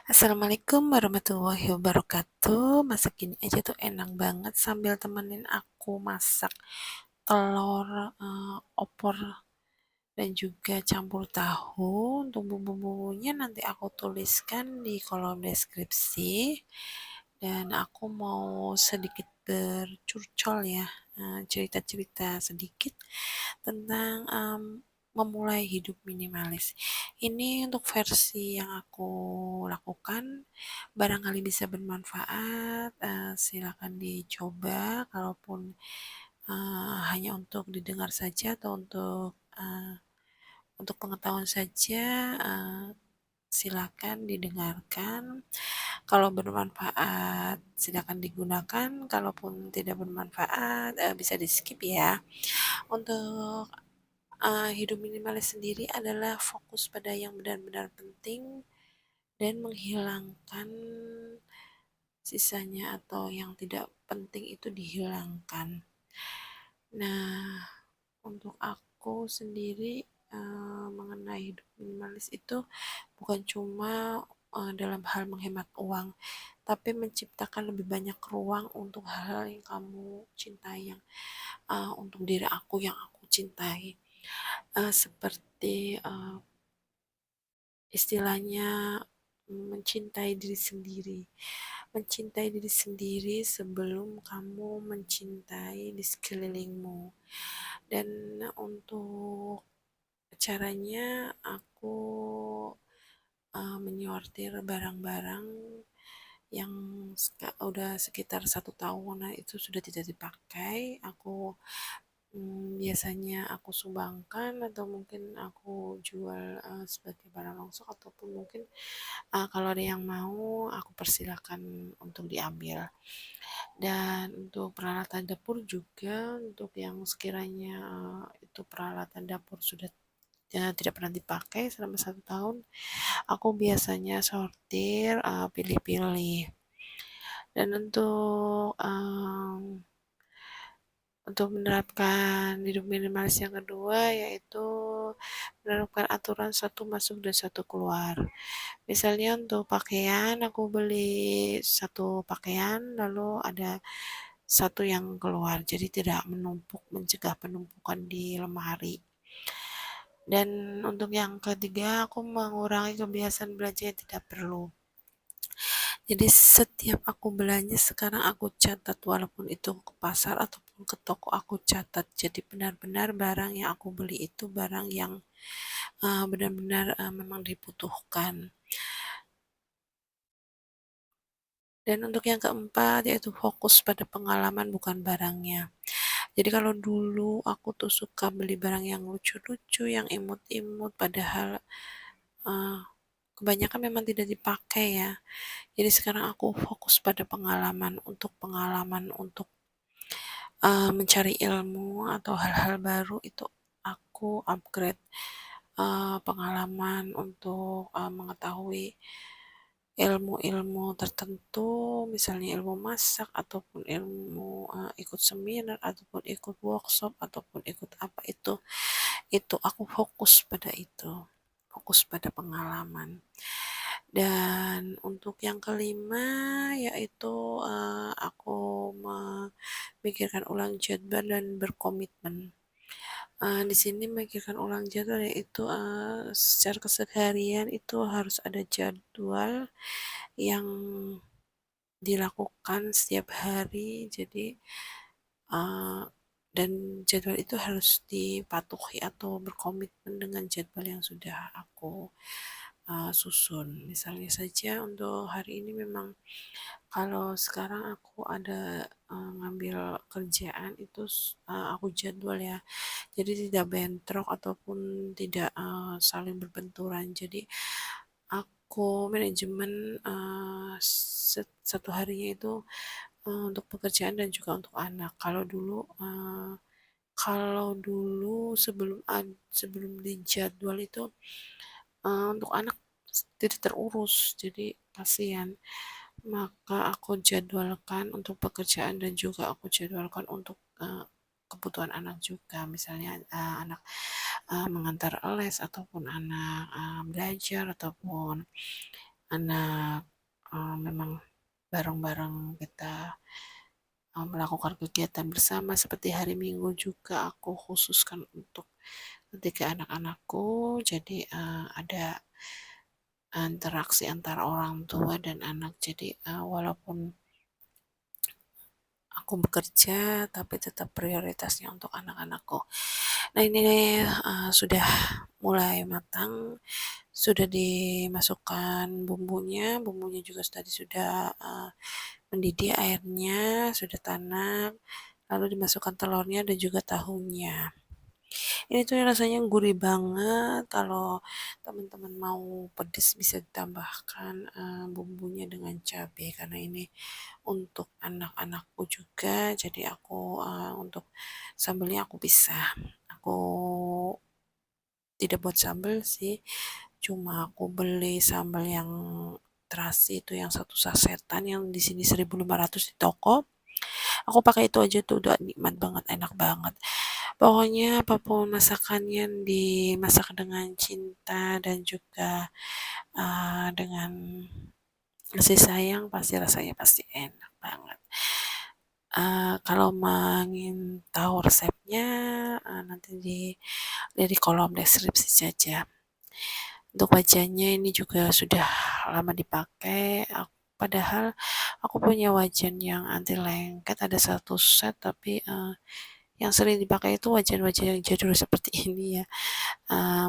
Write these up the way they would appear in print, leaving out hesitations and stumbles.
Assalamualaikum warahmatullahi wabarakatuh. Masak gini aja tuh enak banget sambil temenin aku masak telur, opor dan juga campur tahu. Untuk bumbu-bumbunya nanti aku tuliskan di kolom deskripsi. Dan aku mau sedikit bercurcol ya, cerita-cerita sedikit tentang memulai hidup minimalis. Ini untuk versi yang aku lakukan, barangkali bisa bermanfaat. Silakan dicoba, kalaupun hanya untuk didengar saja atau untuk pengetahuan saja, silakan didengarkan. Kalau bermanfaat, silakan digunakan. Kalaupun tidak bermanfaat, bisa di skip ya. Untuk hidup minimalis sendiri adalah fokus pada yang benar-benar penting dan menghilangkan sisanya atau yang tidak penting itu dihilangkan. Nah, untuk aku sendiri mengenai hidup minimalis itu bukan cuma dalam hal menghemat uang, tapi menciptakan lebih banyak ruang untuk hal-hal yang kamu cintai, yang untuk diri aku yang aku cintai. Seperti istilahnya mencintai diri sendiri. Mencintai diri sendiri sebelum kamu mencintai di sekelilingmu. Dan untuk caranya aku menyortir barang-barang yang udah sekitar 1 tahun itu sudah tidak dipakai. Aku biasanya aku sumbangkan atau mungkin aku jual sebagai barang longsor, ataupun mungkin kalau ada yang mau aku persilakan untuk diambil. Dan untuk peralatan dapur juga, untuk yang sekiranya itu peralatan dapur sudah tidak pernah dipakai selama 1 tahun, aku biasanya sortir, pilih-pilih. Dan untuk menerapkan hidup minimalis yang kedua, yaitu menerapkan aturan satu masuk dan satu keluar. Misalnya untuk pakaian, aku beli satu pakaian lalu ada satu yang keluar, jadi tidak menumpuk, mencegah penumpukan di lemari. Dan untuk yang ketiga, aku mengurangi kebiasaan belanja yang tidak perlu. Jadi setiap aku belanja sekarang aku catat, walaupun itu ke pasar ataupun ke toko aku catat. Jadi benar-benar barang yang aku beli itu barang yang benar-benar memang dibutuhkan. Dan untuk yang keempat yaitu fokus pada pengalaman bukan barangnya. Jadi kalau dulu aku tuh suka beli barang yang lucu-lucu, yang imut-imut, padahal uh, kebanyakan memang tidak dipakai ya. Jadi sekarang aku fokus pada pengalaman untuk mencari ilmu atau hal-hal baru, itu aku upgrade pengalaman untuk mengetahui ilmu-ilmu tertentu, misalnya ilmu masak ataupun ilmu ikut seminar ataupun ikut workshop ataupun ikut apa itu aku fokus pada itu, fokus pada pengalaman. Dan untuk yang kelima yaitu aku memikirkan ulang jadwal dan berkomitmen. Di sini memikirkan ulang jadwal yaitu secara keseharian itu harus ada jadwal yang dilakukan setiap hari. Jadi dan jadwal itu harus dipatuhi atau berkomitmen dengan jadwal yang sudah aku susun. Misalnya saja untuk hari ini memang kalau sekarang aku ada ngambil kerjaan itu aku jadwal ya. Jadi tidak bentrok ataupun tidak saling berbenturan. Jadi aku manajemen satu harinya itu untuk pekerjaan dan juga untuk anak. Kalau dulu sebelum dijadwal itu untuk anak tidak terurus, jadi kasihan. Maka aku jadwalkan untuk pekerjaan dan juga aku jadwalkan untuk kebutuhan anak juga. Misalnya anak mengantar les ataupun anak belajar ataupun anak, memang bareng-bareng kita, melakukan kegiatan bersama seperti hari Minggu juga aku khususkan untuk ketika anak-anakku, jadi, ada interaksi antara orang tua dan anak. Jadi, walaupun aku bekerja, tapi tetap prioritasnya untuk anak-anakku. Nah ini, sudah mulai matang, sudah dimasukkan bumbunya, bumbunya juga tadi sudah, mendidih airnya, sudah tanak, lalu dimasukkan telurnya dan juga tahunya. Ini tuh rasanya gurih banget, kalau teman-teman mau pedes bisa ditambahkan, bumbunya dengan cabai karena ini untuk anak-anakku juga, jadi aku, untuk sambelnya aku pisah. Aku tidak buat sambel sih, cuma aku beli sambal yang terasi itu yang satu sasetan yang di sini 1.500 di toko. Aku pakai itu aja tuh udah nikmat banget, enak banget. Pokoknya apapun masakannya dimasak dengan cinta dan juga, dengan kasih sayang pasti rasanya pasti enak banget. Kalau ingin tahu resepnya, nanti di kolom deskripsi saja. Untuk wajannya ini juga sudah lama dipakai, padahal aku punya wajan yang anti lengket ada 1 set tapi, yang sering dipakai itu wajan-wajan yang jadul seperti ini ya.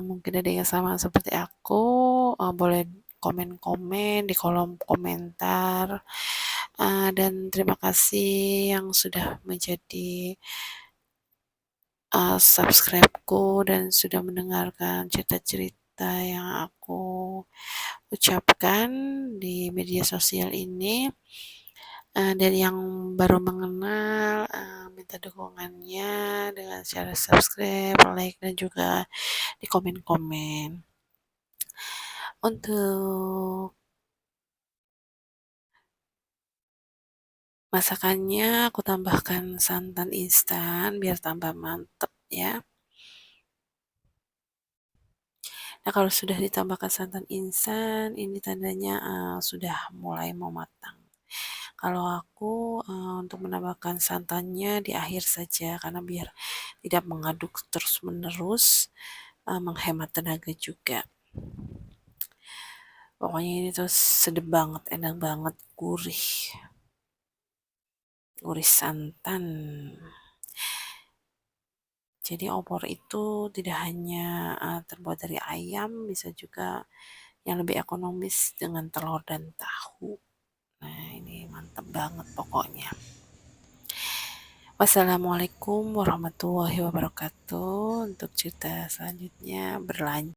Mungkin ada yang sama seperti aku, boleh komen-komen di kolom komentar, dan terima kasih yang sudah menjadi, subscribe-ku dan sudah mendengarkan cerita-cerita yang aku ucapkan di media sosial ini, dan yang baru mengenal, minta dukungannya dengan cara subscribe, like, dan juga di komen-komen. Untuk masakannya aku tambahkan santan instan biar tambah mantep ya. Nah kalau sudah ditambahkan santan instan, ini tandanya, sudah mulai mau matang. Kalau aku, untuk menambahkan santannya di akhir saja karena biar tidak mengaduk terus-menerus, menghemat tenaga juga. Pokoknya ini tuh sedap banget, enak banget, gurih. Gurih santan. Jadi opor itu tidak hanya, terbuat dari ayam, bisa juga yang lebih ekonomis dengan telur dan tahu. Nah ini mantap banget pokoknya. Wassalamualaikum warahmatullahi wabarakatuh. Untuk cerita selanjutnya berlanjut.